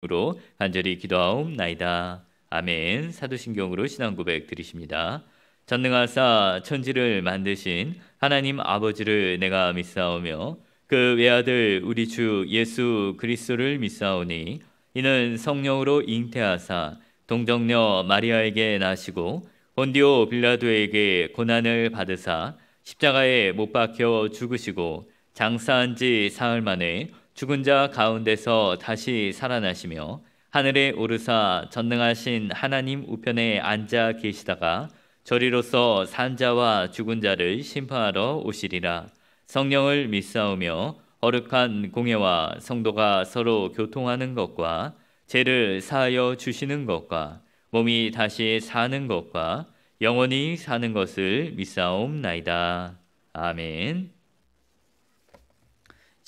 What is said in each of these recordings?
으로 간절히 기도하옵나이다. 아멘. 사도신경으로 신앙 고백 드리십니다. 전능하사 천지를 만드신 하나님 아버지를 내가 믿사오며 그 외아들 우리 주 예수 그리스도를 믿사오니 이는 성령으로 잉태하사 동정녀 마리아에게 나시고 본디오 빌라도에게 고난을 받으사 십자가에 못 박혀 죽으시고 장사한 지 사흘 만에 죽은 자 가운데서 다시 살아나시며 하늘에 오르사 전능하신 하나님 우편에 앉아 계시다가 저리로서 산 자와 죽은 자를 심판하러 오시리라. 성령을 믿사오며 거룩한 공예와 성도가 서로 교통하는 것과 죄를 사하여 주시는 것과 몸이 다시 사는 것과 영원히 사는 것을 믿사옵나이다. 아멘.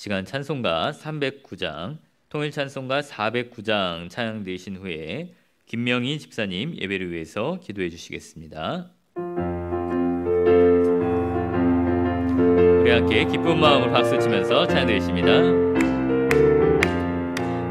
시간 찬송가 309장, 통일 찬송가 409장 찬양되신 후에 김명희 집사님 예배를 위해서 기도해 주시겠습니다. 우리 함께 기쁜 마음으로 박수 치면서 찬양드리십니다.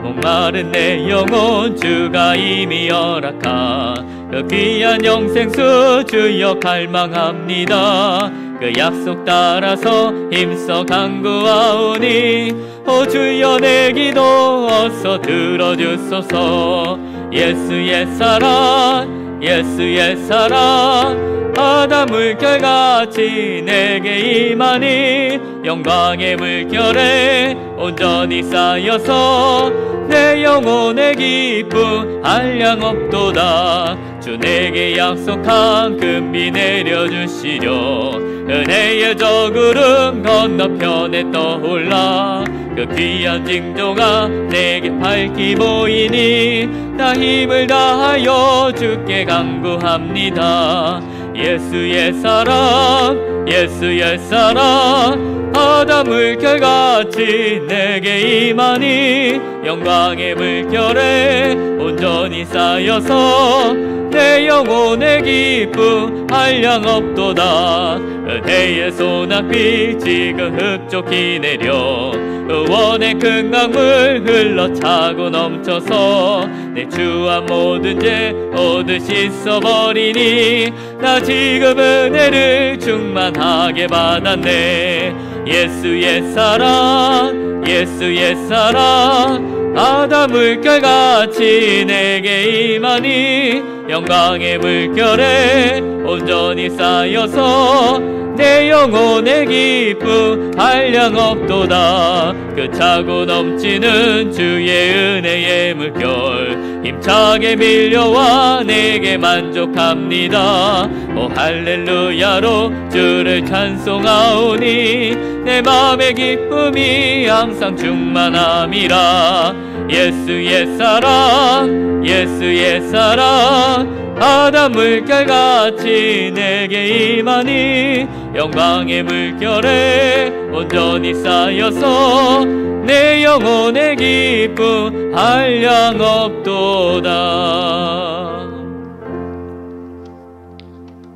목마른 내 영혼 주가 이미 허락한 그 귀한 영생수 주여 갈망합니다. 그 약속 따라서 힘써 간구하오니 오 주여 내 기도 어서 들어주소서. 예수의 사랑 예수의 사랑 바다 물결같이 내게 임하니 영광의 물결에 온전히 쌓여서 내 영혼의 기쁨 한량없도다. 주 내게 약속한 금비 내려주시려 은혜의 저 구름 건너편에 떠올라 그 귀한 징조가 내게 밝히 보이니 나 힘을 다하여 주께 간구합니다. 예수의 사랑 예수의 사랑 바다 물결같이 내게 임하니 영광의 물결에 온전히 쌓여서 내 영혼의 기쁨 한량없도다. 은혜의 소낙비 지금 흡족히 내려 의원의 큰 강물 흘러차고 넘쳐서 내 주한 모든 죄 모두 씻어버리니 나 지금 은혜를 충만하게 받았네. 예수의 사랑 예수의 사랑 바다 물결같이 내게 임하니 영광의 물결에 온전히 쌓여서 내 영혼의 기쁨 한량없도다. 그 차고 넘치는 주의 은혜의 물결 힘차게 밀려와 내게 만족합니다. 오 할렐루야로 주를 찬송하오니 내 맘의 기쁨이 항상 충만함이라. 예수의 사랑 예수의 사랑 바다 물결같이 내게 임하니 영광의 물결에 온전히 쌓여서 내 영혼의 기쁨 한량없도다.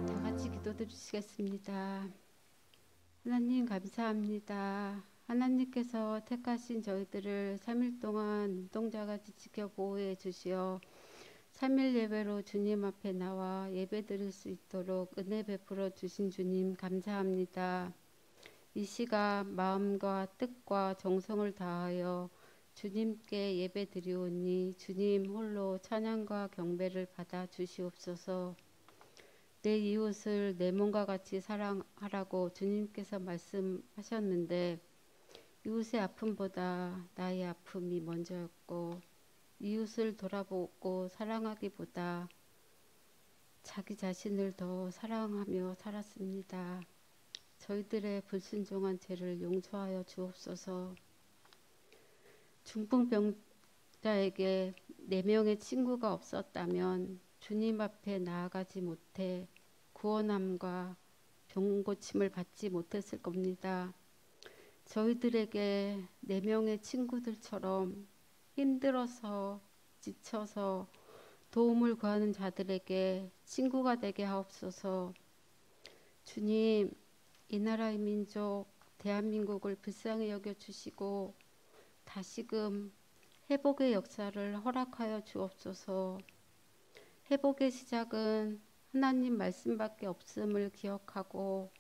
다 같이 기도드리시겠습니다. 하나님 감사합니다. 하나님께서 택하신 저희들을 3일 동안 눈동자같이 지켜 보호해 주시어 3일 예배로 주님 앞에 나와 예배 드릴 수 있도록 은혜 베풀어 주신 주님 감사합니다. 이 시간 마음과 뜻과 정성을 다하여 주님께 예배 드리오니 주님 홀로 찬양과 경배를 받아 주시옵소서. 내 이웃을 내 몸과 같이 사랑하라고 주님께서 말씀하셨는데 이웃의 아픔보다 나의 아픔이 먼저였고 이웃을 돌아보고 사랑하기보다 자기 자신을 더 사랑하며 살았습니다. 저희들의 불순종한 죄를 용서하여 주옵소서. 중풍병자에게 4명의 친구가 없었다면 주님 앞에 나아가지 못해 구원함과 병고침을 받지 못했을 겁니다. 저희들에게 4명의 친구들처럼 힘들어서 지쳐서 도움을 구하는 자들에게 친구가 되게 하옵소서. 주님, 이 나라의 민족 대한민국을 불쌍히 여겨주시고 다시금 회복의 역사를 허락하여 주옵소서. 회복의 시작은 하나님 말씀밖에 없음을 기억하고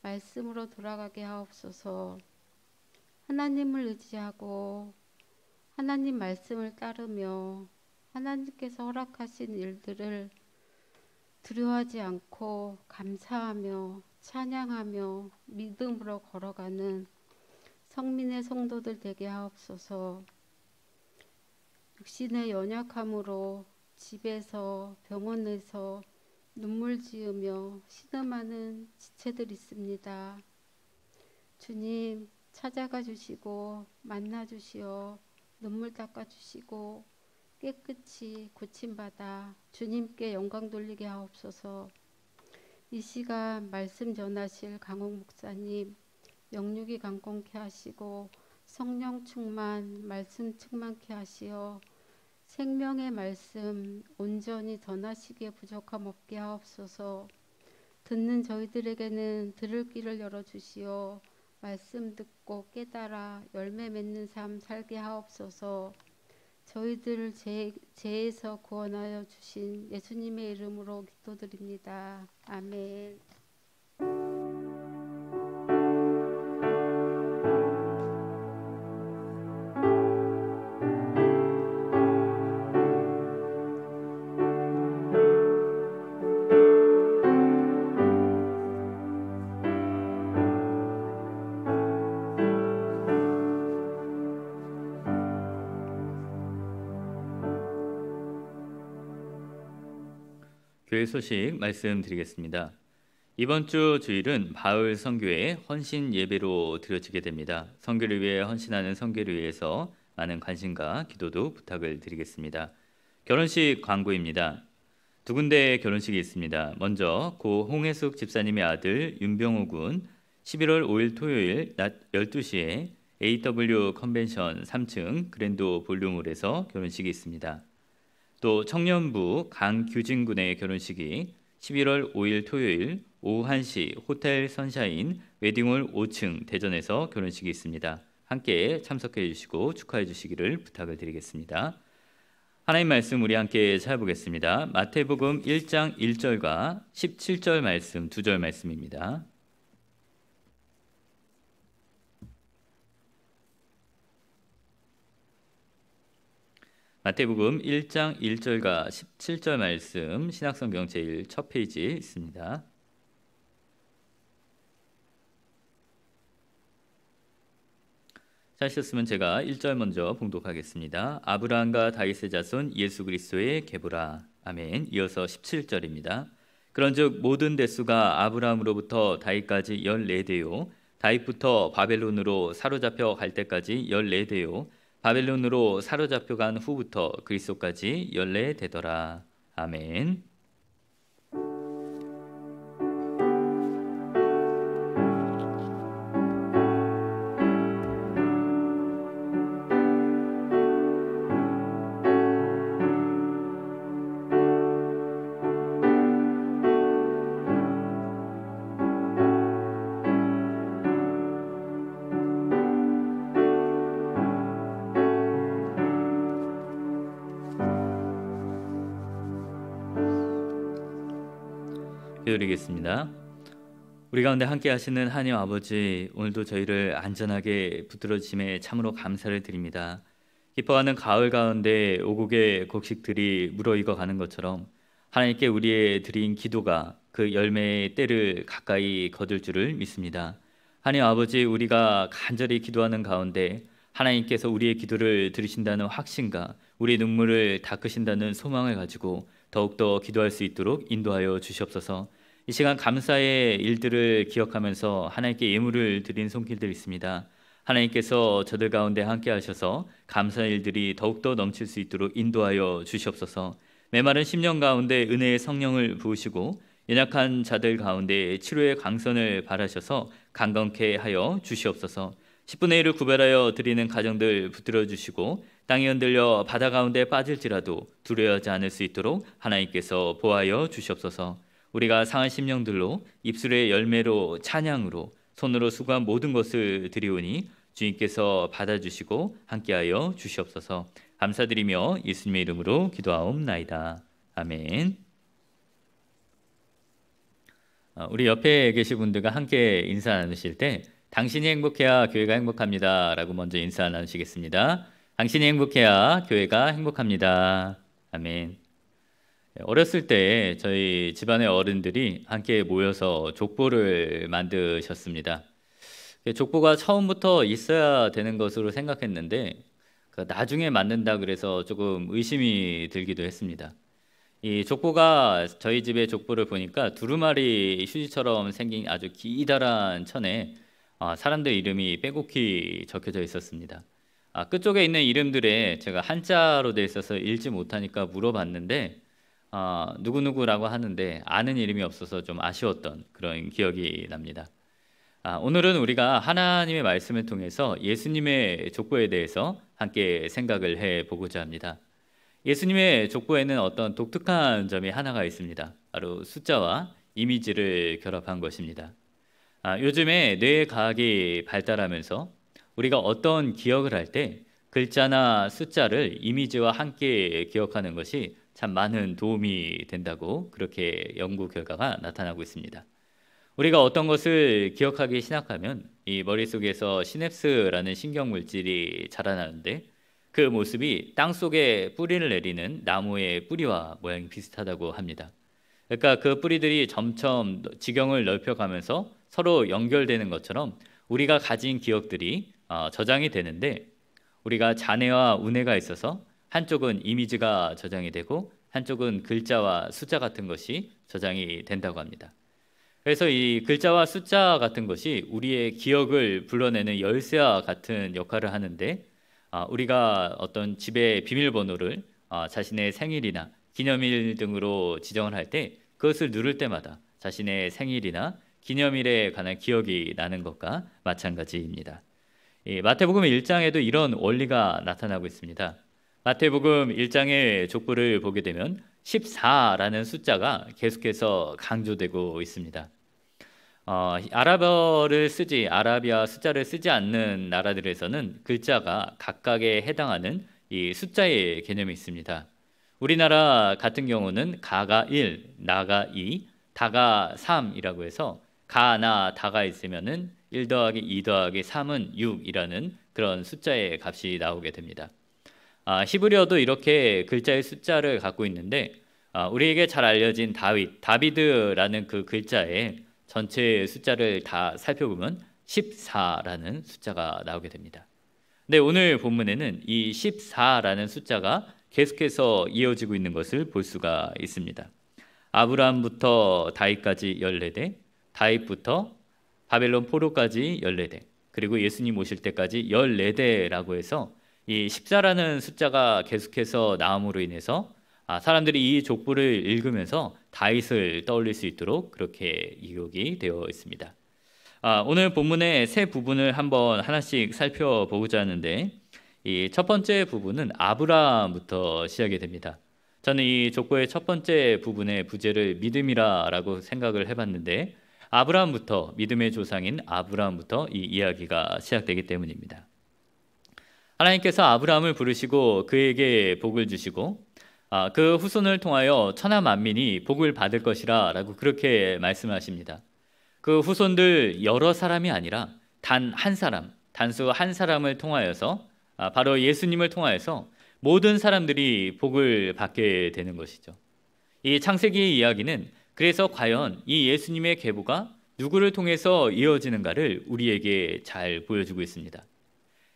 말씀으로 돌아가게 하옵소서. 하나님을 의지하고 하나님 말씀을 따르며 하나님께서 허락하신 일들을 두려워하지 않고 감사하며 찬양하며 믿음으로 걸어가는 성민의 성도들 되게 하옵소서. 육신의 연약함으로 집에서 병원에서 눈물 지으며 신음하는 지체들 있습니다. 주님 찾아가 주시고 만나 주시어 눈물 닦아 주시고 깨끗이 고침받아 주님께 영광 돌리게 하옵소서. 이 시간 말씀 전하실 강홍 목사님 영육이 강건케 하시고 성령 충만 말씀 충만케 하시어 생명의 말씀 온전히 전하시기에 부족함 없게 하옵소서. 듣는 저희들에게는 들을 길을 열어주시어 말씀 듣고 깨달아 열매 맺는 삶 살게 하옵소서. 저희들을 죄에서 구원하여 주신 예수님의 이름으로 기도드립니다. 아멘. 교회 소식 말씀드리겠습니다. 이번 주 주일은 바울 선교의 헌신 예배로 드려지게 됩니다. 선교를 위해 헌신하는 선교를 위해서 많은 관심과 기도도 부탁을 드리겠습니다. 결혼식 광고입니다. 두 군데의 결혼식이 있습니다. 먼저 고 홍혜숙 집사님의 아들 윤병호 군 11월 5일 토요일 낮 12시에 AW 컨벤션 3층 그랜드 볼륨홀에서 결혼식이 있습니다. 또 청년부 강규진 군의 결혼식이 11월 5일 토요일 오후 1시 호텔 선샤인 웨딩홀 5층 대전에서 결혼식이 있습니다. 함께 참석해 주시고 축하해 주시기를 부탁을 드리겠습니다. 하나님 말씀 우리 함께 찾아보겠습니다. 마태복음 1장 1절과 17절 말씀 두 절 말씀입니다. 마태복음 1장 1절과 17절 말씀 신약성경 제일 첫 페이지에 있습니다. 찾으셨으면 제가 1절 먼저 봉독하겠습니다. 아브라함과 다윗의 자손 예수 그리스도의 계보라. 아멘. 이어서 17절입니다. 그런즉 모든 대수가 아브라함으로부터 다윗까지 14대요 다윗부터 바벨론으로 사로잡혀 갈 때까지 14대요 바벨론으로 사로잡혀 간 후부터 그리스도까지 14대더라. 아멘. 기도드리겠습니다. 우리 가운데 함께 하시는 하나님 아버지, 오늘도 저희를 안전하게 붙들어 주심에 참으로 감사를 드립니다. 기뻐하는 가을 가운데 오곡의 곡식들이 무르익어 가는 것처럼 하나님께 우리의 드린 기도가 그 열매의 때를 가까이 거둘 줄을 믿습니다. 하나님 아버지, 우리가 간절히 기도하는 가운데 하나님께서 우리의 기도를 들으신다는 확신과 우리의 눈물을 닦으신다는 소망을 가지고 더욱더 기도할 수 있도록 인도하여 주시옵소서. 이 시간 감사의 일들을 기억하면서 하나님께 예물을 드린 손길들이 있습니다. 하나님께서 저들 가운데 함께 하셔서 감사의 일들이 더욱더 넘칠 수 있도록 인도하여 주시옵소서. 메마른 심령 가운데 은혜의 성령을 부으시고 연약한 자들 가운데 치료의 강선을 바라셔서 강건케 하여 주시옵소서. 10분의 1을 구별하여 드리는 가정들 붙들어 주시고 땅이 흔들려 바다 가운데 빠질지라도 두려워하지 않을 수 있도록 하나님께서 보호하여 주시옵소서. 우리가 상한 심령들로 입술의 열매로 찬양으로 손으로 수고한 모든 것을 드리오니 주님께서 받아주시고 함께하여 주시옵소서. 감사드리며 예수님의 이름으로 기도하옵나이다. 아멘. 우리 옆에 계신 분들과 함께 인사 나누실 때 당신이 행복해야 교회가 행복합니다 라고 먼저 인사 나누시겠습니다. 당신이 행복해야 교회가 행복합니다. 아멘. 어렸을 때 저희 집안의 어른들이 함께 모여서 족보를 만드셨습니다. 족보가 처음부터 있어야 되는 것으로 생각했는데 나중에 만든다 그래서 조금 의심이 들기도 했습니다. 이 족보가 저희 집의 족보를 보니까 두루마리 휴지처럼 생긴 아주 기다란 천에 사람들 이름이 빼곡히 적혀져 있었습니다. 끝쪽에 있는 이름들에 제가 한자로 돼 있어서 읽지 못하니까 물어봤는데 누구누구라고 하는데 아는 이름이 없어서 좀 아쉬웠던 그런 기억이 납니다. 오늘은 우리가 하나님의 말씀을 통해서 예수님의 족보에 대해서 함께 생각을 해보고자 합니다. 예수님의 족보에는 어떤 독특한 점이 하나가 있습니다. 바로 숫자와 이미지를 결합한 것입니다. 요즘에 뇌과학이 발달하면서 우리가 어떤 기억을 할 때 글자나 숫자를 이미지와 함께 기억하는 것이 참 많은 도움이 된다고 그렇게 연구 결과가 나타나고 있습니다. 우리가 어떤 것을 기억하기 시작하면 이 머릿속에서 시냅스라는 신경물질이 자라나는데 그 모습이 땅속에 뿌리를 내리는 나무의 뿌리와 모양이 비슷하다고 합니다. 그러니까 그 뿌리들이 점점 지경을 넓혀가면서 서로 연결되는 것처럼 우리가 가진 기억들이 저장이 되는데 우리가 잔해와 운해가 있어서 한쪽은 이미지가 저장이 되고 한쪽은 글자와 숫자 같은 것이 저장이 된다고 합니다. 그래서 이 글자와 숫자 같은 것이 우리의 기억을 불러내는 열쇠와 같은 역할을 하는데 우리가 어떤 집의 비밀번호를 자신의 생일이나 기념일 등으로 지정을 할 때 그것을 누를 때마다 자신의 생일이나 기념일에 관한 기억이 나는 것과 마찬가지입니다. 마태복음 1장에도 이런 원리가 나타나고 있습니다. 마태복음 1장의 족보를 보게 되면 14라는 숫자가 계속해서 강조되고 있습니다. 아라비아 숫자를 쓰지 않는 나라들에서는 글자가 각각에 해당하는 이 숫자의 개념이 있습니다. 우리나라 같은 경우는 가가 1, 나가 2, 다가 3이라고 해서 가나 다가 있으면은 1 더하기 2 더하기 3은 6이라는 그런 숫자의 값이 나오게 됩니다. 히브리어도 이렇게 글자의 숫자를 갖고 있는데 우리에게 잘 알려진 다비드라는 그 글자의 전체 숫자를 다 살펴보면 14라는 숫자가 나오게 됩니다. 근데 오늘 본문에는 이 14라는 숫자가 계속해서 이어지고 있는 것을 볼 수가 있습니다. 아브라함부터 다윗까지 14대, 다윗부터 바벨론 포로까지 14대, 그리고 예수님 오실 때까지 14대라고 해서 이 14라는 숫자가 계속해서 나옴으로 인해서 사람들이 이 족보를 읽으면서 다윗을 떠올릴 수 있도록 그렇게 기록이 되어 있습니다. 오늘 본문의 세 부분을 한번 하나씩 살펴보고자 하는데 이 첫 번째 부분은 아브라함부터 시작이 됩니다. 저는 이 족보의 첫 번째 부분의 부제를 믿음이라고 생각을 해봤는데 아브라함부터 믿음의 조상인 아브라함부터 이 이야기가 시작되기 때문입니다. 하나님께서 아브라함을 부르시고 그에게 복을 주시고 그 후손을 통하여 천하 만민이 복을 받을 것이라 라고 그렇게 말씀하십니다. 그 후손들 여러 사람이 아니라 단 한 사람, 단수 한 사람을 통하여서 바로 예수님을 통하여서 모든 사람들이 복을 받게 되는 것이죠. 이 창세기의 이야기는 그래서 과연 이 예수님의 계보가 누구를 통해서 이어지는가를 우리에게 잘 보여주고 있습니다.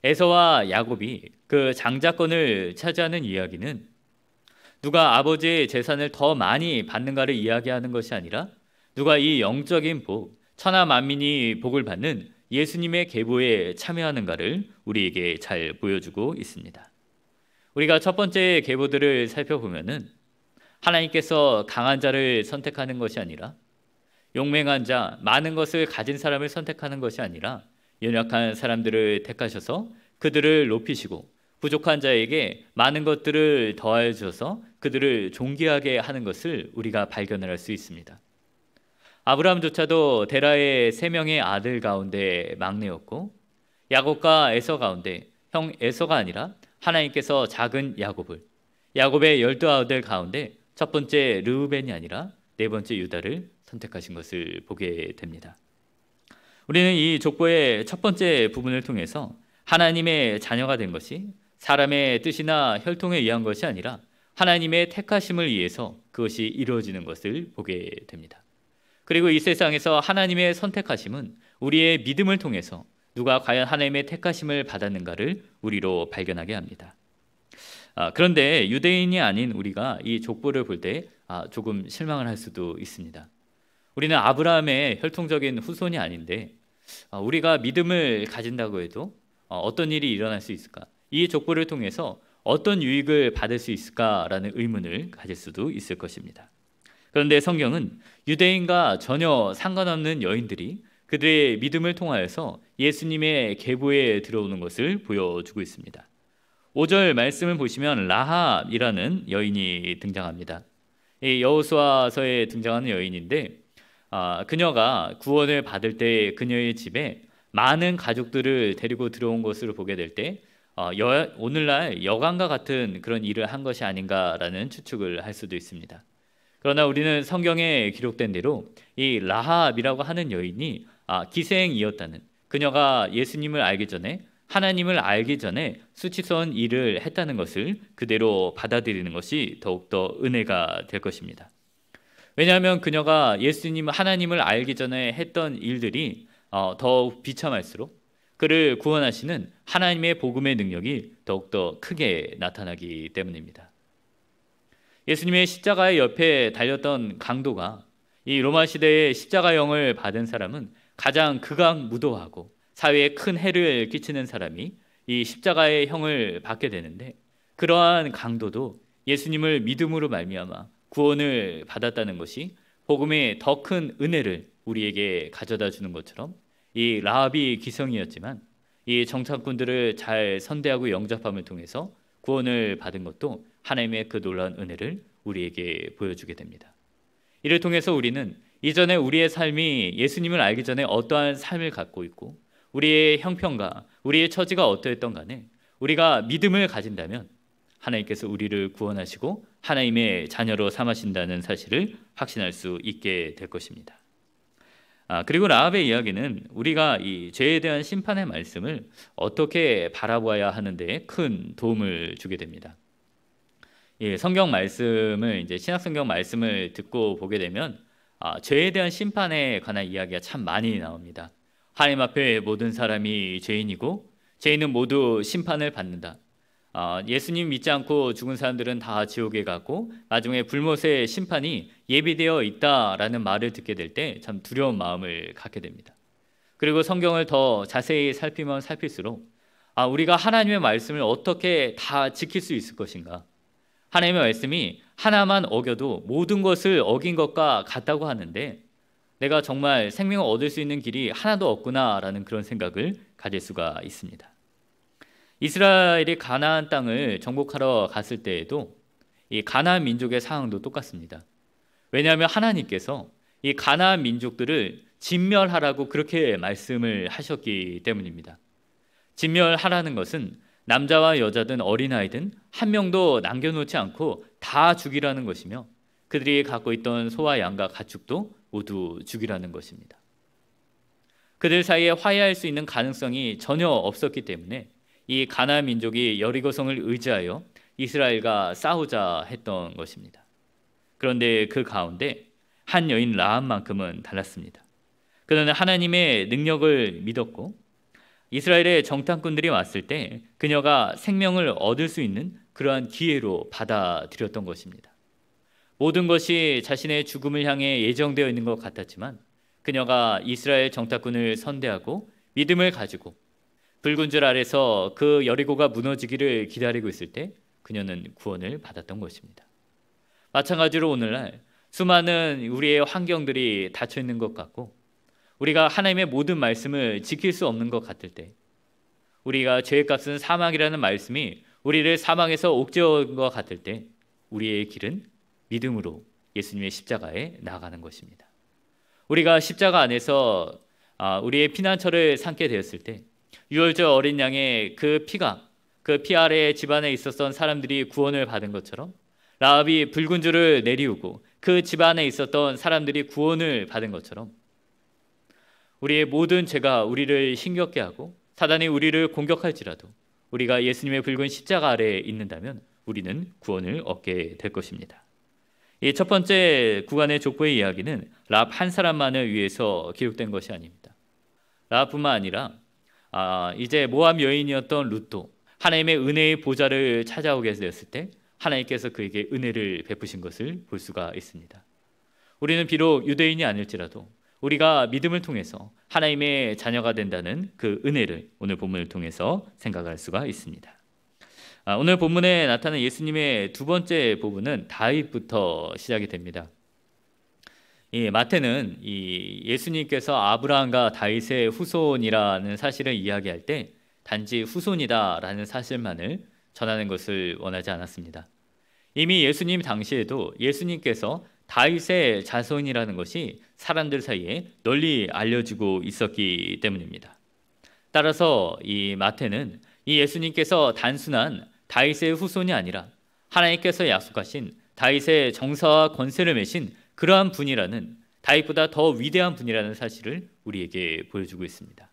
에서와 야곱이 그 장자권을 차지하는 이야기는 누가 아버지의 재산을 더 많이 받는가를 이야기하는 것이 아니라 누가 이 영적인 복, 천하 만민이 복을 받는 예수님의 계보에 참여하는가를 우리에게 잘 보여주고 있습니다. 우리가 첫 번째 계보들을 살펴보면은 하나님께서 강한 자를 선택하는 것이 아니라 용맹한 자, 많은 것을 가진 사람을 선택하는 것이 아니라 연약한 사람들을 택하셔서 그들을 높이시고 부족한 자에게 많은 것들을 더하여 주셔서 그들을 존귀하게 하는 것을 우리가 발견을 할 수 있습니다. 아브라함조차도 데라의 3명의 아들 가운데 막내였고 야곱과 에서 가운데 형 에서가 아니라 하나님께서 작은 야곱의 12아들 가운데 첫 번째 르우벤이 아니라 네 번째 유다를 선택하신 것을 보게 됩니다. 우리는 이 족보의 첫 번째 부분을 통해서 하나님의 자녀가 된 것이 사람의 뜻이나 혈통에 의한 것이 아니라 하나님의 택하심을 위해서 그것이 이루어지는 것을 보게 됩니다. 그리고 이 세상에서 하나님의 선택하심은 우리의 믿음을 통해서 누가 과연 하나님의 택하심을 받았는가를 우리로 발견하게 합니다. 그런데 유대인이 아닌 우리가 이 족보를 볼 때 조금 실망을 할 수도 있습니다. 우리는 아브라함의 혈통적인 후손이 아닌데 우리가 믿음을 가진다고 해도 어떤 일이 일어날 수 있을까? 이 족보를 통해서 어떤 유익을 받을 수 있을까라는 의문을 가질 수도 있을 것입니다. 그런데 성경은 유대인과 전혀 상관없는 여인들이 그들의 믿음을 통하여서 예수님의 계보에 들어오는 것을 보여주고 있습니다. 5절 말씀을 보시면 라합이라는 여인이 등장합니다. 이 여호수아서에 등장하는 여인인데 그녀가 구원을 받을 때 그녀의 집에 많은 가족들을 데리고 들어온 것을 보게 될 때 오늘날 여관과 같은 그런 일을 한 것이 아닌가라는 추측을 할 수도 있습니다. 그러나 우리는 성경에 기록된 대로 이 라합이라고 하는 여인이 기생이었다는, 그녀가 예수님을 알기 전에 하나님을 알기 전에 수치스러운 일을 했다는 것을 그대로 받아들이는 것이 더욱더 은혜가 될 것입니다. 왜냐하면 그녀가 하나님을 알기 전에 했던 일들이 더욱 비참할수록 그를 구원하시는 하나님의 복음의 능력이 더욱더 크게 나타나기 때문입니다. 예수님의 십자가의 옆에 달렸던 강도가 이 로마 시대의 십자가형을 받은 사람은 가장 극악무도하고 사회에 큰 해를 끼치는 사람이 이 십자가의 형을 받게 되는데, 그러한 강도도 예수님을 믿음으로 말미암아 구원을 받았다는 것이 복음의 더 큰 은혜를 우리에게 가져다 주는 것처럼 이 라합이 기성이었지만 이 정탐꾼들을 잘 선대하고 영접함을 통해서 구원을 받은 것도 하나님의 그 놀라운 은혜를 우리에게 보여주게 됩니다. 이를 통해서 우리는 이전에 우리의 삶이 예수님을 알기 전에 어떠한 삶을 갖고 있고 우리의 형편과 우리의 처지가 어떠했던 간에 우리가 믿음을 가진다면 하나님께서 우리를 구원하시고 하나님의 자녀로 삼으신다는 사실을 확신할 수 있게 될 것입니다. 그리고 라합의 이야기는 우리가 이 죄에 대한 심판의 말씀을 어떻게 바라보아야 하는데 큰 도움을 주게 됩니다. 성경 말씀을 이제 신약성경 말씀을 듣고 보게 되면 죄에 대한 심판에 관한 이야기가 참 많이 나옵니다. 하나님 앞에 모든 사람이 죄인이고 죄인은 모두 심판을 받는다. 예수님 믿지 않고 죽은 사람들은 다 지옥에 가고 나중에 불못의 심판이 예비되어 있다라는 말을 듣게 될 때 참 두려운 마음을 갖게 됩니다. 그리고 성경을 더 자세히 살피면 살필수록 우리가 하나님의 말씀을 어떻게 다 지킬 수 있을 것인가? 하나님의 말씀이 하나만 어겨도 모든 것을 어긴 것과 같다고 하는데 내가 정말 생명을 얻을 수 있는 길이 하나도 없구나라는 그런 생각을 가질 수가 있습니다. 이스라엘이 가나안 땅을 정복하러 갔을 때에도 이 가나안 민족의 상황도 똑같습니다. 왜냐하면 하나님께서 이 가나안 민족들을 진멸하라고 그렇게 말씀을 하셨기 때문입니다. 진멸하라는 것은 남자와 여자든 어린아이든 한 명도 남겨놓지 않고 다 죽이라는 것이며 그들이 갖고 있던 소와 양과 가축도 모두 죽이라는 것입니다. 그들 사이에 화해할 수 있는 가능성이 전혀 없었기 때문에 이 가나안 민족이 여리고성을 의지하여 이스라엘과 싸우자 했던 것입니다. 그런데 그 가운데 한 여인 라합만큼은 달랐습니다. 그는 하나님의 능력을 믿었고 이스라엘의 정탐꾼들이 왔을 때 그녀가 생명을 얻을 수 있는 그러한 기회로 받아들였던 것입니다. 모든 것이 자신의 죽음을 향해 예정되어 있는 것 같았지만 그녀가 이스라엘 정탐꾼을 선대하고 믿음을 가지고 붉은 줄 아래서 그 여리고가 무너지기를 기다리고 있을 때 그녀는 구원을 받았던 것입니다. 마찬가지로 오늘날 수많은 우리의 환경들이 닫혀 있는 것 같고 우리가 하나님의 모든 말씀을 지킬 수 없는 것 같을 때 우리가 죄의 값은 사망이라는 말씀이 우리를 사망에서 옥죄어온 것 같을 때 우리의 길은 믿음으로 예수님의 십자가에 나아가는 것입니다. 우리가 십자가 안에서 우리의 피난처를 삼게 되었을 때 유월절 어린 양의 그 피가 그 피 아래에 집안에 있었던 사람들이 구원을 받은 것처럼 라합이 붉은 줄을 내리우고 그 집안에 있었던 사람들이 구원을 받은 것처럼 우리의 모든 죄가 우리를 힘겹게 하고 사단이 우리를 공격할지라도 우리가 예수님의 붉은 십자가 아래에 있는다면 우리는 구원을 얻게 될 것입니다. 이 첫 번째 구간의 족보의 이야기는 라합 한 사람만을 위해서 기록된 것이 아닙니다. 라합뿐만 아니라 이제 모압 여인이었던 룻도 하나님의 은혜의 보좌를 찾아오게 되었을 때 하나님께서 그에게 은혜를 베푸신 것을 볼 수가 있습니다. 우리는 비록 유대인이 아닐지라도 우리가 믿음을 통해서 하나님의 자녀가 된다는 그 은혜를 오늘 본문을 통해서 생각할 수가 있습니다. 오늘 본문에 나타난 예수님의 두 번째 부분은 다윗부터 시작이 됩니다. 이 마태는 예수님께서 아브라함과 다윗의 후손이라는 사실을 이야기할 때 단지 후손이다라는 사실만을 전하는 것을 원하지 않았습니다. 이미 예수님 당시에도 예수님께서 다윗의 자손이라는 것이 사람들 사이에 널리 알려지고 있었기 때문입니다. 따라서 이 마태는 이 예수님께서 단순한 다윗의 후손이 아니라 하나님께서 약속하신 다윗의 정사와 권세를 메신 그러한 분이라는, 다윗보다 더 위대한 분이라는 사실을 우리에게 보여주고 있습니다.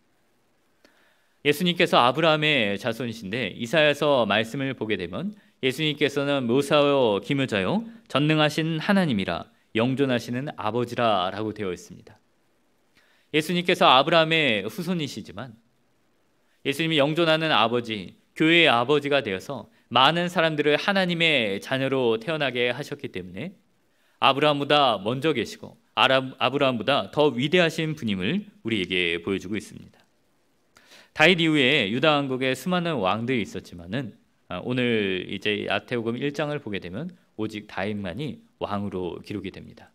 예수님께서 아브라함의 자손이신데 이사야서 말씀을 보게 되면 예수님께서는 묘사여 기묘자요 전능하신 하나님이라 영존하시는 아버지라 라고 되어 있습니다. 예수님께서 아브라함의 후손이시지만 예수님이 영존하는 아버지, 교회의 아버지가 되어서 많은 사람들을 하나님의 자녀로 태어나게 하셨기 때문에 아브라함보다 먼저 계시고 아브라함보다 더 위대하신 분임을 우리에게 보여주고 있습니다. 다윗 이후에 유다 왕국에 수많은 왕들이 있었지만은 오늘 이제 마태복음 1장을 보게 되면 오직 다윗만이 왕으로 기록이 됩니다.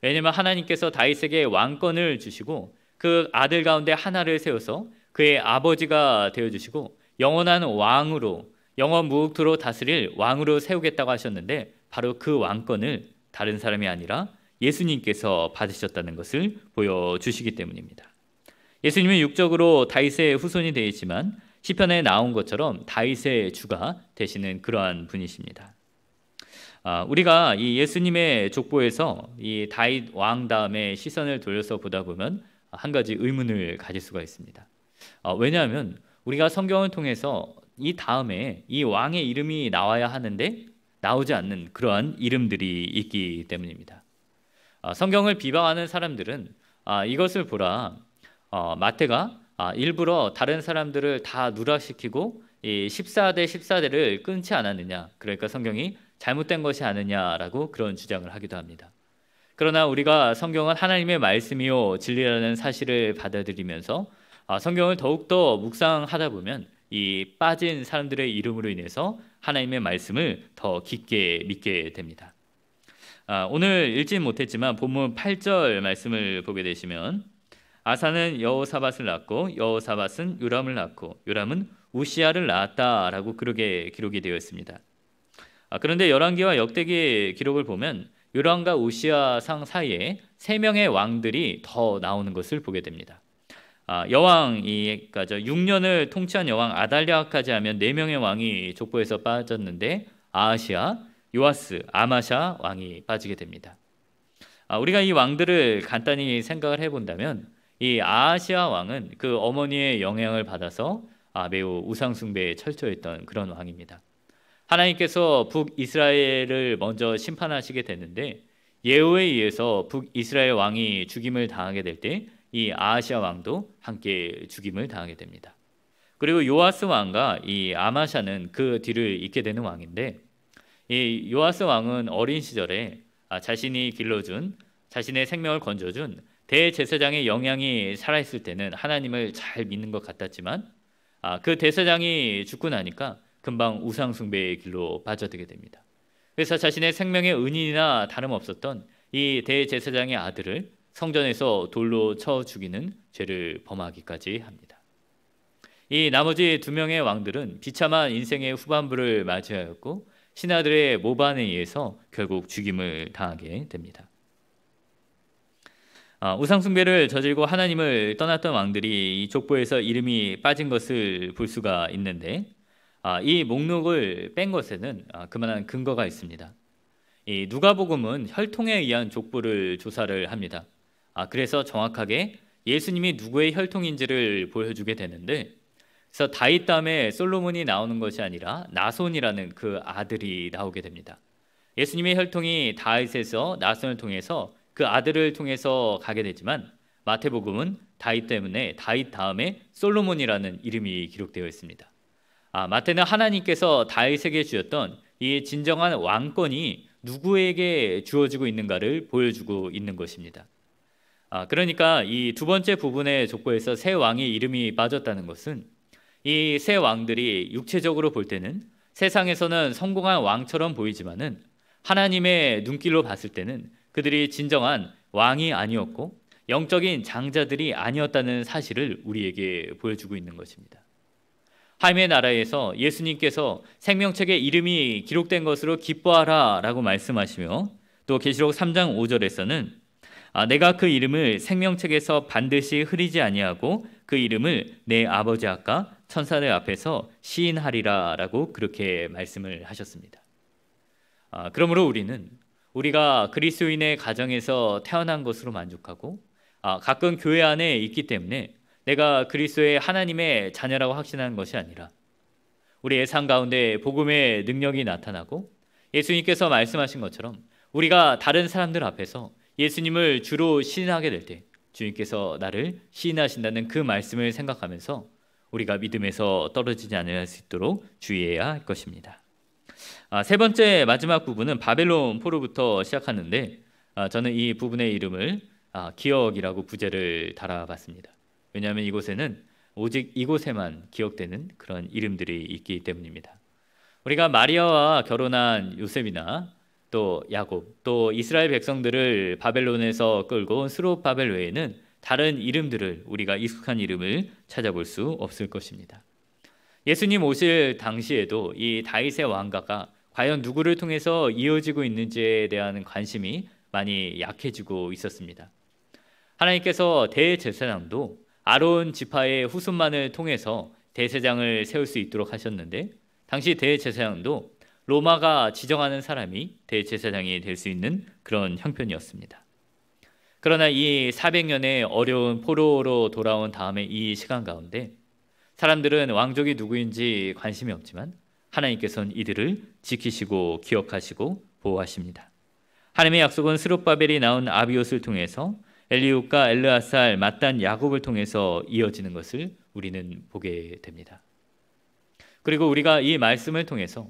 왜냐하면 하나님께서 다윗에게 왕권을 주시고 그 아들 가운데 하나를 세워서 그의 아버지가 되어주시고 영원한 왕으로, 영원 무궁토록 다스릴 왕으로 세우겠다고 하셨는데 바로 그 왕권을 다른 사람이 아니라 예수님께서 받으셨다는 것을 보여주시기 때문입니다. 예수님은 육적으로 다윗의 후손이 되었지만 시편에 나온 것처럼 다윗의 주가 되시는 그러한 분이십니다. 우리가 이 예수님의 족보에서 이 다윗 왕 다음에 시선을 돌려서 보다 보면 한 가지 의문을 가질 수가 있습니다. 왜냐하면 우리가 성경을 통해서 이 다음에 이 왕의 이름이 나와야 하는데 나오지 않는 그러한 이름들이 있기 때문입니다. 성경을 비방하는 사람들은 이것을 보라, 마태가 일부러 다른 사람들을 다 누락시키고 이 14대 14대를 끊지 않았느냐, 그러니까 성경이 잘못된 것이 아니냐라고 그런 주장을 하기도 합니다. 그러나 우리가 성경은 하나님의 말씀이요 진리라는 사실을 받아들이면서 성경을 더욱더 묵상하다 보면 이 빠진 사람들의 이름으로 인해서 하나님의 말씀을 더 깊게 믿게 됩니다. 오늘 읽진 못했지만 본문 8절 말씀을 보게 되시면 아사는 여호사밧을 낳고 여호사밧은 요람을 낳고 요람은 우시야를 낳았다라고 그렇게 기록이 되어 있습니다. 그런데 열왕기와 역대기 기록을 보면 요람과 우시야 상 사이에 3명의 왕들이 더 나오는 것을 보게 됩니다. 여왕이 6년을 통치한 여왕 아달랴까지 하면 4명의 왕이 족보에서 빠졌는데 아하시야, 요아스, 아마샤 왕이 빠지게 됩니다. 우리가 이 왕들을 간단히 생각을 해본다면 이 아하시야 왕은 그 어머니의 영향을 받아서 매우 우상숭배에 철저했던 그런 왕입니다. 하나님께서 북이스라엘을 먼저 심판하시게 됐는데 예후에 의해서 북이스라엘 왕이 죽임을 당하게 될 때 이 아하시야 왕도 함께 죽임을 당하게 됩니다. 그리고 요아스 왕과 이 아마샤는 그 뒤를 잇게 되는 왕인데 이 요아스 왕은 어린 시절에 자신이 길러준, 자신의 생명을 건져준 대제사장의 영향이 살아있을 때는 하나님을 잘 믿는 것 같았지만 그 대제사장이 죽고 나니까 금방 우상숭배의 길로 빠져들게 됩니다. 그래서 자신의 생명의 은인이나 다름없었던 이 대제사장의 아들을 성전에서 돌로 쳐 죽이는 죄를 범하기까지 합니다. 이 나머지 2명의 왕들은 비참한 인생의 후반부를 맞이하였고 신하들의 모반에 의해서 결국 죽임을 당하게 됩니다. 우상 숭배를 저지르고 하나님을 떠났던 왕들이 이 족보에서 이름이 빠진 것을 볼 수가 있는데 이 목록을 뺀 것에는 그만한 근거가 있습니다. 이 누가복음은 혈통에 의한 족보를 조사를 합니다. 그래서 정확하게 예수님이 누구의 혈통인지를 보여주게 되는데, 그래서 다윗 다음에 솔로몬이 나오는 것이 아니라 나손이라는 그 아들이 나오게 됩니다. 예수님의 혈통이 다윗에서 나손을 통해서 그 아들을 통해서 가게 되지만, 마태복음은 다윗 때문에 다윗 다음에 솔로몬이라는 이름이 기록되어 있습니다. 마태는 하나님께서 다윗에게 주었던 이 진정한 왕권이 누구에게 주어지고 있는가를 보여주고 있는 것입니다. 그러니까 이 두 번째 부분의 족보에서 새 왕의 이름이 빠졌다는 것은 이 새 왕들이 육체적으로 볼 때는 세상에서는 성공한 왕처럼 보이지만은 하나님의 눈길로 봤을 때는 그들이 진정한 왕이 아니었고 영적인 장자들이 아니었다는 사실을 우리에게 보여주고 있는 것입니다. 하나님의 나라에서 예수님께서 생명책에 이름이 기록된 것으로 기뻐하라 라고 말씀하시며, 또 계시록 3장 5절에서는 내가 그 이름을 생명책에서 반드시 흐리지 아니하고 그 이름을 내 아버지 앞과 천사들 앞에서 시인하리라 라고 그렇게 말씀을 하셨습니다. 그러므로 우리가 그리스도인의 가정에서 태어난 것으로 만족하고 가끔 교회 안에 있기 때문에 내가 그리스도의 하나님의 자녀라고 확신하는 것이 아니라, 우리의 삶 가운데 복음의 능력이 나타나고 예수님께서 말씀하신 것처럼 우리가 다른 사람들 앞에서 예수님을 주로 시인하게 될 때 주님께서 나를 시인하신다는 그 말씀을 생각하면서 우리가 믿음에서 떨어지지 않을 수 있도록 주의해야 할 것입니다. 세 번째 마지막 부분은 바벨론 포로부터 시작하는데, 저는 이 부분의 이름을 기억이라고 부제를 달아봤습니다. 왜냐하면 이곳에는 오직 이곳에만 기억되는 그런 이름들이 있기 때문입니다. 우리가 마리아와 결혼한 요셉이나 또 야곱, 또 이스라엘 백성들을 바벨론에서 끌고 온 스룹바벨 외에는 다른 이름들을, 우리가 익숙한 이름을 찾아볼 수 없을 것입니다. 예수님 오실 당시에도 이 다윗의 왕가가 과연 누구를 통해서 이어지고 있는지에 대한 관심이 많이 약해지고 있었습니다. 하나님께서 대제사장도 아론 지파의 후손만을 통해서 대제사장을 세울 수 있도록 하셨는데, 당시 대제사장도 로마가 지정하는 사람이 대제사장이 될 수 있는 그런 형편이었습니다. 그러나 이 400년의 어려운 포로로 돌아온 다음에 이 시간 가운데 사람들은 왕족이 누구인지 관심이 없지만 하나님께서는 이들을 지키시고 기억하시고 보호하십니다. 하나님의 약속은 스룹바벨이 낳은 아비옷을 통해서 엘리웃과 엘르아살, 맏단 야곱을 통해서 이어지는 것을 우리는 보게 됩니다. 그리고 우리가 이 말씀을 통해서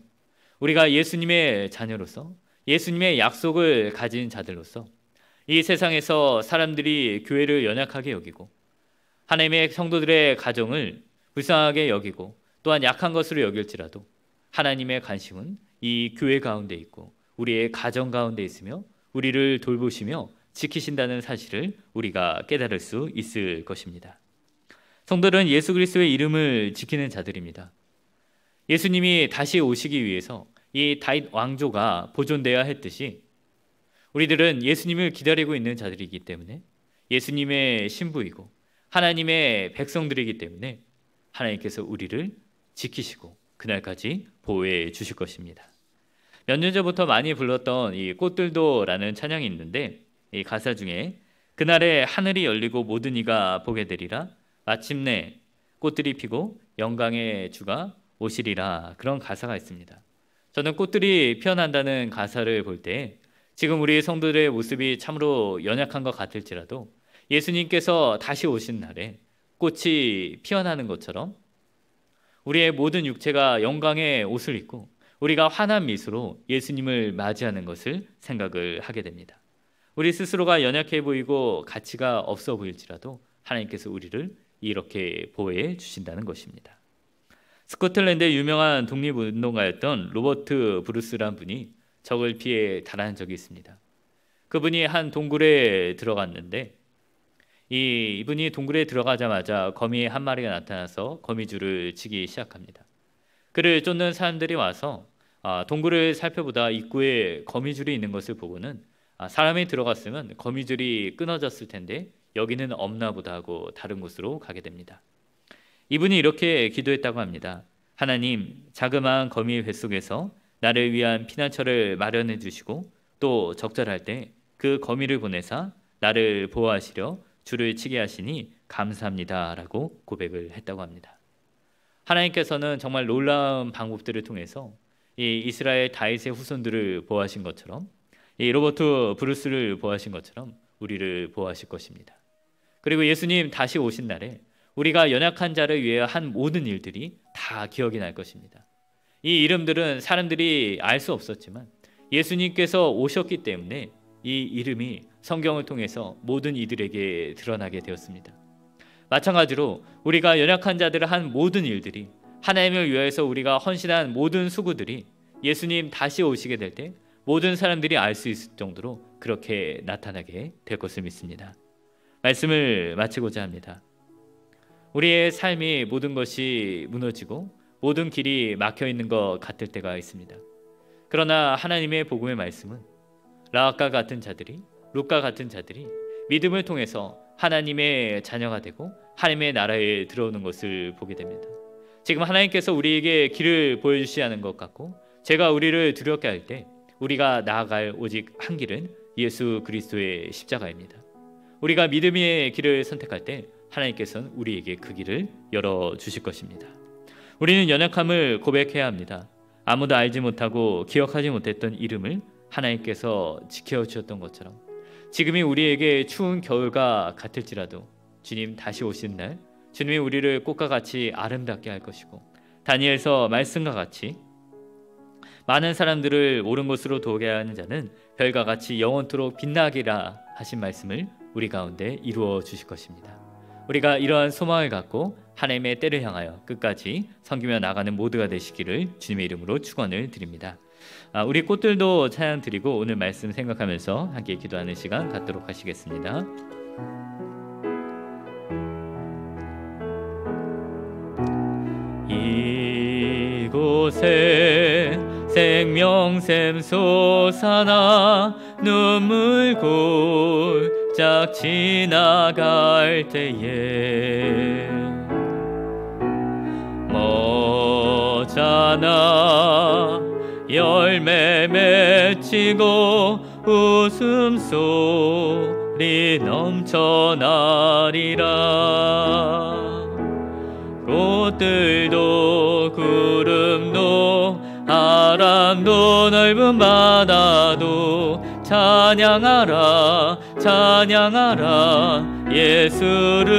우리가 예수님의 자녀로서 예수님의 약속을 가진 자들로서 이 세상에서 사람들이 교회를 연약하게 여기고 하나님의 성도들의 가정을 불쌍하게 여기고 또한 약한 것으로 여길지라도 하나님의 관심은 이 교회 가운데 있고 우리의 가정 가운데 있으며 우리를 돌보시며 지키신다는 사실을 우리가 깨달을 수 있을 것입니다. 성도들은 예수 그리스도의 이름을 지키는 자들입니다. 예수님이 다시 오시기 위해서 이 다윗 왕조가 보존되어야 했듯이 우리들은 예수님을 기다리고 있는 자들이기 때문에 예수님의 신부이고 하나님의 백성들이기 때문에 하나님께서 우리를 지키시고 그날까지 보호해 주실 것입니다. 몇 년 전부터 많이 불렀던 이 꽃들도라는 찬양이 있는데, 이 가사 중에 그날에 하늘이 열리고 모든 이가 보게 되리라, 마침내 꽃들이 피고 영광의 주가 오시리라, 그런 가사가 있습니다. 저는 꽃들이 피어난다는 가사를 볼 때 지금 우리 성도들의 모습이 참으로 연약한 것 같을지라도 예수님께서 다시 오신 날에 꽃이 피어나는 것처럼 우리의 모든 육체가 영광의 옷을 입고 우리가 환한 미소로 예수님을 맞이하는 것을 생각을 하게 됩니다. 우리 스스로가 연약해 보이고 가치가 없어 보일지라도 하나님께서 우리를 이렇게 보호해 주신다는 것입니다. 스코틀랜드의 유명한 독립운동가였던 로버트 브루스라는 분이 적을 피해 달아난 적이 있습니다. 그분이 한 동굴에 들어갔는데 이분이 동굴에 들어가자마자 거미 한 마리가 나타나서 거미줄을 치기 시작합니다. 그를 쫓는 사람들이 와서 동굴을 살펴보다 입구에 거미줄이 있는 것을 보고는 사람이 들어갔으면 거미줄이 끊어졌을 텐데 여기는 없나 보다 하고 다른 곳으로 가게 됩니다. 이분이 이렇게 기도했다고 합니다. 하나님, 자그마한 거미의 뱃속에서 나를 위한 피난처를 마련해 주시고 또 적절할 때 그 거미를 보내사 나를 보호하시려 줄을 치게 하시니 감사합니다 라고 고백을 했다고 합니다. 하나님께서는 정말 놀라운 방법들을 통해서 이 이스라엘 다윗의 후손들을 보호하신 것처럼, 이 로버트 브루스를 보호하신 것처럼 우리를 보호하실 것입니다. 그리고 예수님 다시 오신 날에 우리가 연약한 자를 위해 한 모든 일들이 다 기억이 날 것입니다. 이 이름들은 사람들이 알 수 없었지만 예수님께서 오셨기 때문에 이 이름이 성경을 통해서 모든 이들에게 드러나게 되었습니다. 마찬가지로 우리가 연약한 자들을 한 모든 일들이, 하나님을 위해서 우리가 헌신한 모든 수고들이 예수님 다시 오시게 될 때 모든 사람들이 알 수 있을 정도로 그렇게 나타나게 될 것을 믿습니다. 말씀을 마치고자 합니다. 우리의 삶이 모든 것이 무너지고 모든 길이 막혀 있는 것 같을 때가 있습니다. 그러나 하나님의 복음의 말씀은 라합과 같은 자들이, 룻과 같은 자들이 믿음을 통해서 하나님의 자녀가 되고 하나님의 나라에 들어오는 것을 보게 됩니다. 지금 하나님께서 우리에게 길을 보여주시지 않은 것 같고, 제가 우리를 두렵게 할 때 우리가 나아갈 오직 한 길은 예수 그리스도의 십자가입니다. 우리가 믿음의 길을 선택할 때 하나님께서는 우리에게 그 길을 열어주실 것입니다. 우리는 연약함을 고백해야 합니다. 아무도 알지 못하고 기억하지 못했던 이름을 하나님께서 지켜주셨던 것처럼 지금이 우리에게 추운 겨울과 같을지라도 주님 다시 오신 날 주님이 우리를 꽃과 같이 아름답게 할 것이고, 다니엘서 말씀과 같이 많은 사람들을 옳은 곳으로 도게 하는 자는 별과 같이 영원토록 빛나기라 하신 말씀을 우리 가운데 이루어 주실 것입니다. 우리가 이러한 소망을 갖고 하나님의 때를 향하여 끝까지 섬기며 나가는 모두가 되시기를 주님의 이름으로 축원을 드립니다. 우리 꽃들도 찬양 드리고 오늘 말씀 생각하면서 함께 기도하는 시간 갖도록 하시겠습니다. 이곳에 생명샘 솟아나 눈물 골짝 지나갈 때에 머잖아 열매 맺히고 웃음소리 넘쳐나리라. 꽃들도 구름도 바람도 넓은 바다도 찬양하라 찬양하라 예수를.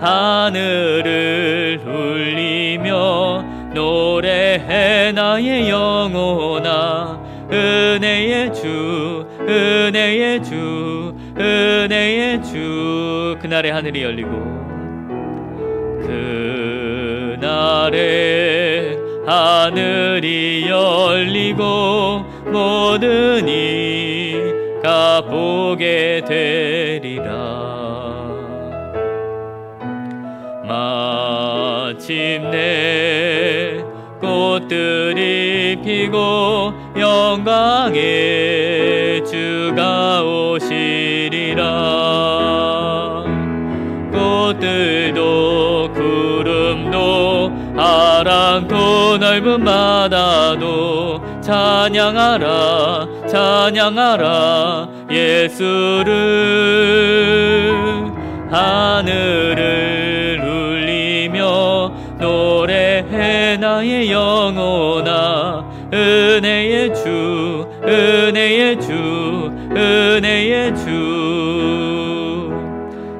하늘을 울리며 노래해 나의 영혼아. 은혜의 주 은혜의 주 은혜의 주. 그날의 하늘이 열리고 그날의 하늘이 열리고 모든 이가 보게 되리라. 마침내 꽃들이 피고 영광의 주가 오시리라. 꽃들도 구름도 바람도 넓은 바다도 찬양하라 찬양하라 예수를. 하늘을 울리며 노래해 나의 영혼아. 은혜의 주 은혜의 주 은혜의 주.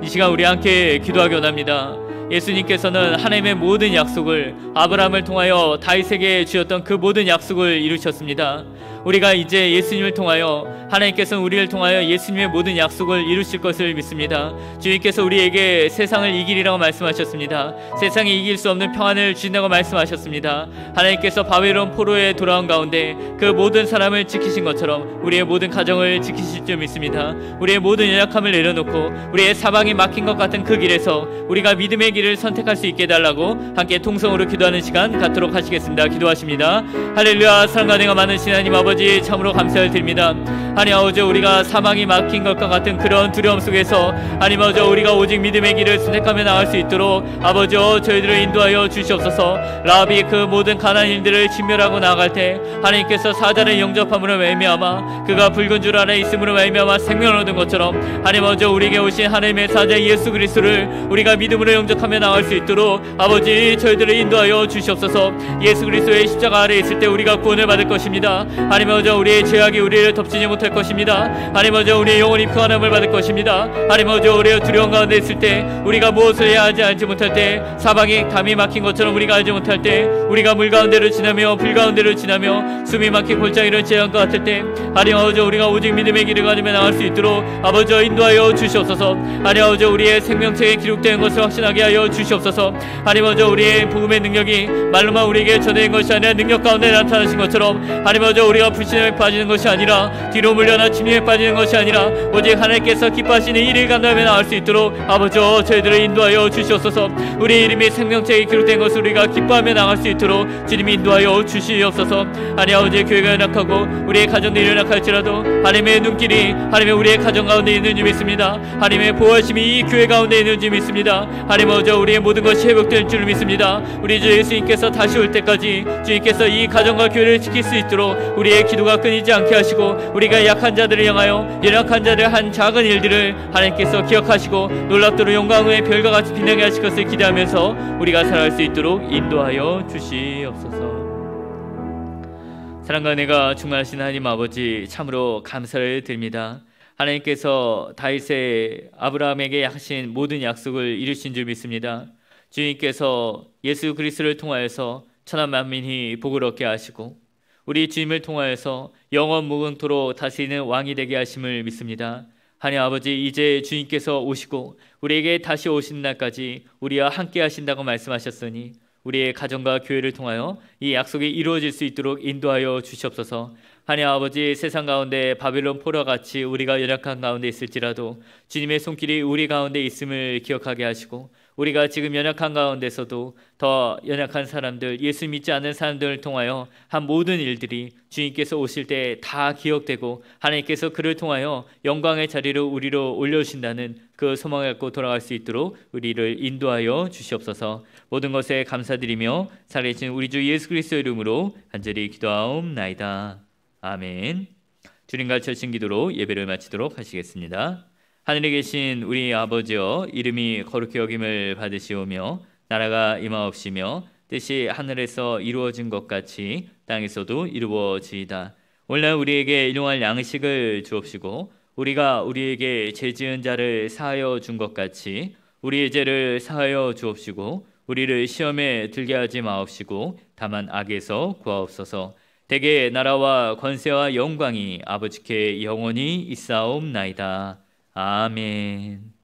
이 시간 우리 함께 기도하기 원합니다. 예수님께서는 하나님의 모든 약속을 아브라함을 통하여 다윗에게 주셨던 그 모든 약속을 이루셨습니다. 우리가 이제 예수님을 통하여 하나님께서는 우리를 통하여 예수님의 모든 약속을 이루실 것을 믿습니다. 주님께서 우리에게 세상을 이기리라고 말씀하셨습니다. 세상이 이길 수 없는 평안을 주신다고 말씀하셨습니다. 하나님께서 바벨론 포로에 돌아온 가운데 그 모든 사람을 지키신 것처럼 우리의 모든 가정을 지키실 줄 믿습니다. 우리의 모든 연약함을 내려놓고 우리의 사방이 막힌 것 같은 그 길에서 우리가 믿음의 길을 선택할 수 있게 해달라고 함께 통성으로 기도하는 시간 갖도록 하시겠습니다. 기도하십니다. 할렐루야. 사랑과 은혜가 많으신 하나님 아버지, 아버지 참으로 감사를 드립니다. 하나님 아버지, 우리가 사망이 막힌 것과 같은 그런 두려움 속에서 하나님 아버지, 우리가 오직 믿음의 길을 선택하며 나갈 수 있도록 아버지 저희들을 인도하여 주시옵소서. 라비 그 모든 가난한 일들을 진멸하고 나아갈 때 하나님께서 사자를 영접함으로 말미암아 그가 붉은 줄 안에 있음으로 말미암아 생명을 얻은 것처럼 하나님 아버지, 우리에게 오신 하나님의 사자 예수 그리스도를 우리가 믿음으로 영접하며 나갈 수 있도록 아버지 저희들을 인도하여 주시옵소서. 예수 그리스도의 십자가 아래 있을 때 우리가 구원을 받을 것입니다. 하나님 아버지, 우리의 죄악이 우리를 덮치지 못할 것입니다. 하나님 아버지, 우리의 영혼이 평안함을 받을 것입니다. 하나님 아버지, 우리의 두려움 가운데 있을 때 우리가 무엇을 해야 하지 알지 못할 때 사방에 담이 막힌 것처럼 우리가 알지 못할 때 우리가 물 가운데를 지나며 불 가운데를 지나며 숨이 막힌 골짜기를 지나는 것 같을 때 하나님 아버지, 우리가 오직 믿음의 길을 가지며 나갈 수 있도록 아버지 인도하여 주시옵소서. 하나님 아버지, 우리의 생명책에 기록된 것을 확신하게 하여 주시옵소서. 하나님 아버지, 우리의 복음의 능력이 말로만 우리에게 전해진 것이 아니라 능력 가운데 나타나신 것처럼 하나님 아버지, 우리가 불신에 빠지는 것이 아니라 뒤로 물러나 침략에 빠지는 것이 아니라 오직 하나님께서 기뻐하시는 일을 감당하며 나갈 수 있도록 아버지 저희들을 인도하여 주시옵소서. 우리 이름이 생명책에 기록된 것을 우리가 기뻐하며 나갈 수 있도록 주님이 인도하여 주시옵소서. 하나님 아버지, 교회가 연약하고 우리의 가정들이 연약할지라도 하나님의 눈길이 하나님의 우리의 가정 가운데 있는 줄 믿습니다. 하나님의 보호하심이 이 교회 가운데 있는 줄 믿습니다. 하나님 아버지, 우리의 모든 것이 회복될 줄 믿습니다. 우리 주 예수님께서 다시 올 때까지 주님께서 이 가정과 교회를 지킬 수 있도록 우리의 기도가 끊이지 않게 하시고 우리가 약한 자들을 향하여 연약한 자들의 한 작은 일들을 하나님께서 기억하시고 놀랍도록 영광의 별과 같이 빛나게 하실 것을 기대하면서 우리가 살아갈 수 있도록 인도하여 주시옵소서. 사랑과 은혜가 충만하신 하나님 아버지, 참으로 감사를 드립니다. 하나님께서 다윗의 아브라함에게 하신 모든 약속을 이루신 줄 믿습니다. 주님께서 예수 그리스도를 통하여서 천하 만민이 복을 얻게 하시고 우리 주님을 통하여서 영원 무궁토록 다스리는 왕이 되게 하심을 믿습니다. 하나님 아버지, 이제 주님께서 오시고 우리에게 다시 오신 날까지 우리와 함께 하신다고 말씀하셨으니 우리의 가정과 교회를 통하여 이 약속이 이루어질 수 있도록 인도하여 주시옵소서. 하나님 아버지, 세상 가운데 바벨론 포로와 같이 우리가 연약한 가운데 있을지라도 주님의 손길이 우리 가운데 있음을 기억하게 하시고 우리가 지금 연약한 가운데서도 더 연약한 사람들, 예수 믿지 않는 사람들을 통하여 한 모든 일들이 주님께서 오실 때 다 기억되고 하나님께서 그를 통하여 영광의 자리로 우리로 올려주신다는 그 소망을 갖고 돌아갈 수 있도록 우리를 인도하여 주시옵소서. 모든 것에 감사드리며 살아계신 우리 주 예수 그리스도의 이름으로 간절히 기도하옵나이다. 아멘. 주님과 절친 기도로 예배를 마치도록 하시겠습니다. 하늘에 계신 우리 아버지여, 이름이 거룩히 여김을 받으시오며 나라가 임하옵시며 뜻이 하늘에서 이루어진 것 같이 땅에서도 이루어지이다. 오늘 우리에게 일용할 양식을 주옵시고 우리가 우리에게 죄 지은 자를 사하여 준 것 같이 우리의 죄를 사하여 주옵시고 우리를 시험에 들게 하지 마옵시고 다만 악에서 구하옵소서. 대개 나라와 권세와 영광이 아버지께 영원히 있사옵나이다. 아멘.